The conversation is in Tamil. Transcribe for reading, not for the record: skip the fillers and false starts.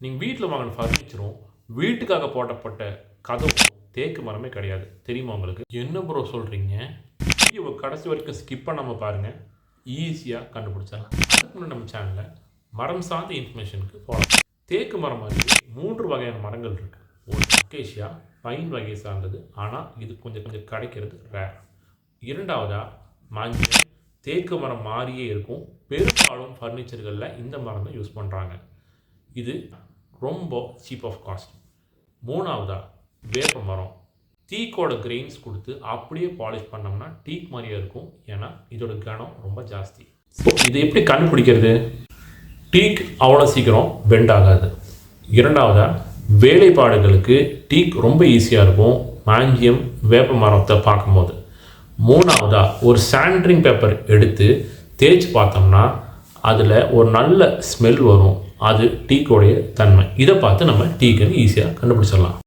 நீங்கள் வீட்டில் வாங்கின ஃபர்னிச்சரும் வீட்டுக்காக போட்டப்பட்ட கதவும் தேக்கு மரமே கிடையாது. தெரியுமா உங்களுக்கு? என்ன ப்ரோ சொல்கிறீங்க? வீடியோவை கடைசி வரைக்கும் ஸ்கிப் பண்ணாமல் பாருங்கள், ஈஸியாக கண்டுபிடிச்சிடலாம். அதுக்கு முன்னாடி நம்ம சேனலில் மரம் சார்ந்த இன்ஃபர்மேஷனுக்கு போகலாம். தேக்கு மரம் மாதிரி 3 வகையான மரங்கள் இருக்குது. ஒரு அக்கேஷியா பைன் வகையை சார்ந்தது, ஆனால் இது கொஞ்சம் கிடைக்கிறது ரேர். இரண்டாவதாக மஞ்சள் தேக்கு மரம் மாதிரியே இருக்கும். பெரும்பாலும் ஃபர்னிச்சர்களில் இந்த மரம் தான் யூஸ் பண்ணுறாங்க. இது ரொம்ப சீப் ஆஃப் காஸ்ட். மூணாவதாக வேப்ப மரம். டீக்கோட கிரெயின்ஸ் கொடுத்து அப்படியே பாலிஷ் பண்ணோம்னா டீக் மாதிரியே இருக்கும். ஏன்னா இதோட கனம் ரொம்ப ஜாஸ்தி. ஸோ இதை எப்படி கண்டுபிடிக்கிறது? டீக் அவ்வளோ சீக்கிரம் பெண்ட் ஆகாது. இரண்டாவதாக வேலைப்பாடுகளுக்கு டீக் ரொம்ப ஈஸியாக இருக்கும் மாஞ்சியம் வேப்ப மரத்தை பார்க்கும்போது. மூணாவதாக ஒரு சாண்ட்ரிங் பேப்பர் எடுத்து தேய்ச்சி பார்த்தோம்னா அதில் ஒரு நல்ல ஸ்மெல் வரும். அது டீக்கோடைய தன்மை. இதை பார்த்து நம்ம டீக்குன்னு ஈஸியாக கண்டுபிடிச்சிடலாம்.